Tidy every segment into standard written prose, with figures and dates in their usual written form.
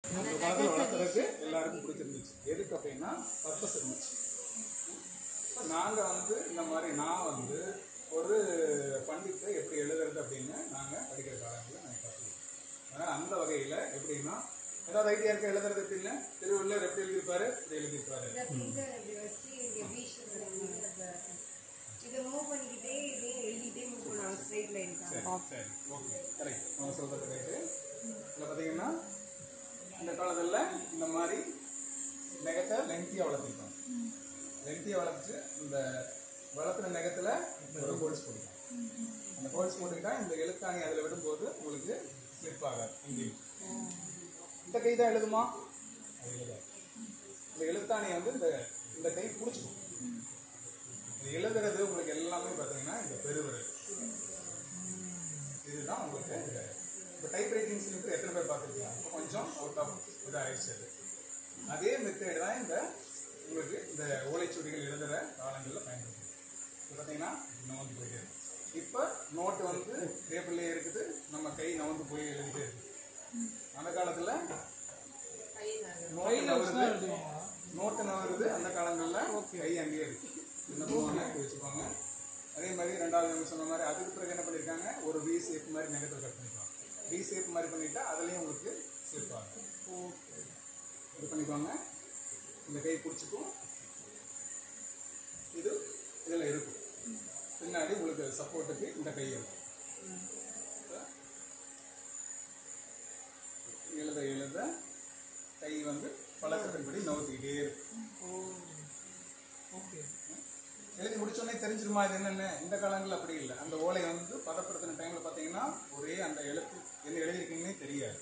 இந்த காலத்தில் வளர்த்துறதுக்கு எல்லாருக்கும் பிடிச்சிருந்துச்சு. எதுக்கு அப்படின்னா பர்பஸ் இருந்துச்சு. நாங்கள் வந்து இந்த மாதிரி நான் வந்து ஒரு பண்டித்தை எப்படி எழுதுறது அப்படின்னு நாங்கள் படிக்கிற காலத்தில் நாங்கள் கற்றுக்கிட்டோம். அதனால் அந்த வகையில் எப்படின்னா ஏதாவது ஐடியா இருக்க எழுதுறது எப்படின்னு திருவள்ளுவர் எப்படி எழுதியிருப்பாரு இப்படி எழுதியிருப்பாரு. சரி ஓகே கரெக்ட். அவங்க சொல்கிறது கரெக்டு. இதில் பார்த்தீங்கன்னா இந்த காலத்தில் இந்த மாதிரி நெகத்தை லென்த்தியாக வளர்த்திருப்பாங்க. லென்த்தியாக வளர்த்து இந்த வளர்த்துன நெகத்தில் ஒரு ஹோல்ஸ் போட்டுக்கலாம். அந்த ஹோல்ஸ் போட்டுக்கிட்டா இந்த எழுத்தாணி அதில் விடும்போது உங்களுக்கு ஸ்லிப் ஆகாது. இங்கேயும் இந்த கை தான் எழுதுமா? அது எழுதாது. இந்த எழுத்தாணியை வந்து இந்த கை பிடிச்சிக்கும். இது எழுதுறது உங்களுக்கு எல்லாமே பார்த்தீங்கன்னா இந்த பெருவிரல் இதுதான் உங்களுக்கு. இப்போ டைப் ரைட்டிங் சொல்லிட்டு எத்தனை பேர் பார்த்துருக்கீங்க? இப்போ கொஞ்சம் அவுட் ஆஃப் இதாக ஆயிடுச்சு. அதே மெத்தேடு தான் இந்த உங்களுக்கு இந்த ஓலைச்சுவடிகள் எழுதுகிற காலங்களில் பயன்படுத்தும். இப்போ பார்த்தீங்கன்னா நவந்து போயிட்டே இருக்கு. இப்போ நோட்டு வந்து பேப்பர்லேயே இருக்குது, நம்ம கை நவந்து போய் எழுதிட்டே இருக்கு. அந்த காலத்தில் நோட்டு நவருது, அந்த காலங்களில் கை அங்கேயே இருக்கு. என்ன பண்ணுவாங்க வச்சுப்பாங்க. அதே மாதிரி ரெண்டாவது சொன்ன மாதிரி அதுக்கு பிறகு என்ன பண்ணியிருக்காங்க, ஒரு வி ஷேப் மாதிரி நெகத்தை கட் பண்ணிப்பாங்க. வி ஷேப் மாதிரி பண்ணிட்டா அதுலேயும் உங்களுக்கு ஸ்லிப் ஆகும். இது பண்ணிக்குவாங்க. இந்த கை பிடிச்சிக்கும், இது இதில் இருக்கும். பின்னாடி உங்களுக்கு சப்போர்ட்டுக்கு இந்த கை இருக்கும். எழுத எழுத கை வந்து பழக்கத்தின்படி நவுத்திக்கிட்டே இருக்கும். எழுதி முடிச்சோடனே தெரிஞ்சிருமா இது என்னென்ன? இந்த காலங்களில் அப்படி இல்லை. அந்த ஓலை வந்து பதப்படுத்தின டைமில் பார்த்தீங்கன்னா ஒரே அந்த எழுத்து என்ன எழுதிருக்கீங்கன்னே தெரியாது.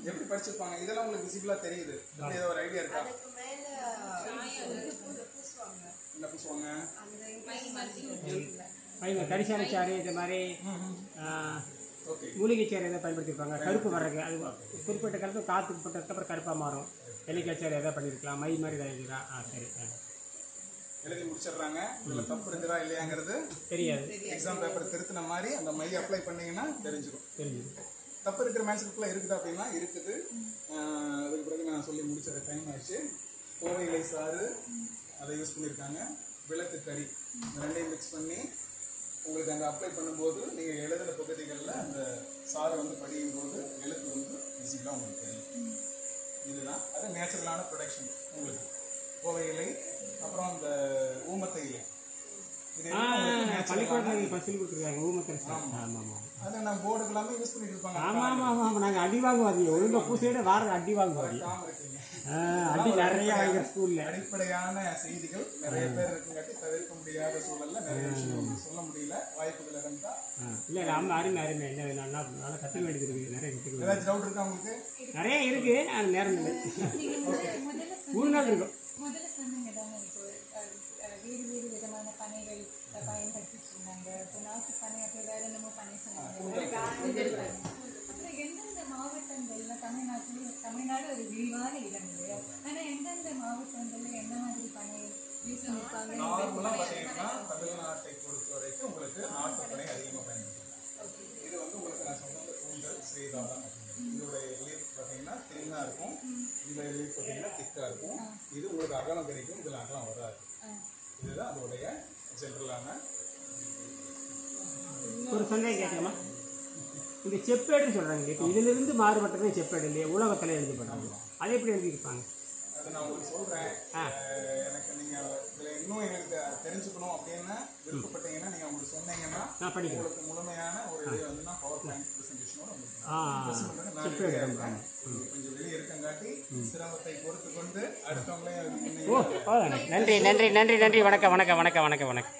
எப்படி படிச்சிருப்பாங்க? இதெல்லாம் உங்களுக்கு விசிபிளாக தெரியுது. அப்படி ஏதோ ஒரு ஐடியா இருக்கா? என்ன பூசுவாங்க? கரிசாலை சாறு இது மாதிரி மூலிகை சேர் எதாவது பயன்படுத்தியிருப்பாங்க. கருப்பு வர்றதுக்கு அது குறிப்பிட்ட காலத்தில் காற்றுக்கு போட்டதுக்கப்புறம் கருப்பாக மாறும். எலிக்காய் சேர் எதாவது பண்ணியிருக்கலாம். மை மாதிரி தான் எழுதிக்கலாம். சரி எழுதி முடிச்சிடுறாங்க. இதில் தப்பு இருக்குதா இல்லையாங்கிறது தெரியாது. எக்ஸாம் பேப்பர் திருத்தின மாதிரி அந்த மையை அப்ளை பண்ணிங்கன்னா தெரிஞ்சிடும். தப்பு இருக்கிற மேன்ஸ்கிரிப்டில் இருக்குதா அப்படின்னா இருக்குது. அதுக்கு பிறகு நான் சொல்லி முடிச்சிட டைம் ஆயிடுச்சு. கோவை இலை சாறு அதை யூஸ் பண்ணியிருக்காங்க. விளக்கு கறி இந்த ரெண்டையும் மிக்ஸ் பண்ணி உங்களுக்கு அங்கே அப்ளை பண்ணும்போது நீங்கள் எழுதுகிற பகுதிகளில் அந்த சாறை வந்து படியும் போது எழுத்து வந்து விசிபிளாக உங்களுக்கு தெரியும். இதுதான் அது நேச்சுரலான ப்ரொடக்ஷன் உங்களுக்கு. கோவை இலை, அப்புறம் அந்த ஊமத்தை இலை, அதை நான் போர்டுக்கு எல்லாமே யூஸ் பண்ணிட்டு இருப்பாங்க. ஆமாம் நாங்கள் அடி வாங்குவோம். அது ஒழுங்காக பூசையோட வாரம் அடி வாங்குவோம். அடி நிறைய வாங்கிற ஸ்கூலில். அடிப்படையான செய்திகள் நிறைய பேர் இருக்குங்காட்டி தவிர்க்க முடியாத சூழல்ல நிறைய விஷயம் சொல்ல முடியல. வாய்ப்புகள் இருந்தா இல்லை அம்மா அருமை அருமை என்ன வேணும்னா நல்லா கற்றுக்க வேண்டியது இருக்குது. நிறைய கற்றுக்க. ஏதாச்சும் டவுட் இருக்கா உங்களுக்கு? நிறைய இருக்கு. நேரம் இல்லை. 3 நாள் இருக்கும். முதல்ல சொன்னீங்க தானே, இப்போ வேறு வேறு விதமான பனைகள் பயன்படுத்திட்டு இருந்தாங்க. இப்போ நாட்டு பனை அப்போ வேற என்னமோ பனை சொன்னாங்க. அப்புறம் எந்தெந்த மாவட்டங்கள்ல தமிழ்நாடு ஒரு விரிவான இடம் இல்லையா? ஆனால் எந்தெந்த மாவட்டங்கள்ல என்ன மாதிரி பனை யூஸ் பண்ணிருப்பாங்க? தமிழ்நாட்டை பொறுத்த வரைக்கும் உங்களுக்கு நாட்டு பனை அதிகமாக பயன்படுத்தும். இது வந்து உங்களுக்கு நான் சொன்னது கூந்தல் ஸ்ரீதாரம். இதோடைய லீஃப் பார்த்தீங்கன்னா தின்னாக இருக்கும். இந்த லீஃப் பார்த்தீங்கன்னா திக்காக இருக்கும். இது உங்களுக்கு அகலம் கிடைக்கும், இதில் அகலம் வராது. இதுதான் அதோடைய ஜென்ரலான. ஒரு சந்தேகம் கேட்கலாமா? இந்த செப்பேடுன்னு சொல்கிறாங்க. இப்போ இதிலிருந்து மாறுபட்டதே செப்பேடு இல்லையா? உலகத்தில் எழுதப்படுறாங்க. அதை எப்படி எழுதியிருப்பாங்க? அதை நான் உங்களுக்கு சொல்கிறேன். எனக்கு நீங்கள் இதில் இன்னும் எனக்கு தெரிஞ்சுக்கணும் அப்படின்னு விருப்பப்பட்டீங்கன்னா நீங்கள் உங்களுக்கு சொன்னீங்கன்னா உங்களுக்கு முழுமையான ஒரு இது வந்து நான் பவர் பாயிண்ட் ப்ரெசன்டேஷனோட கொஞ்சம் வெளியே இருக்கங்காட்டி சிரமத்தை பொறுத்து கொண்டு அடுத்தவங்களே. நன்றி நன்றி நன்றி நன்றி. வணக்கம் வணக்கம் வணக்கம் வணக்கம் வணக்கம்.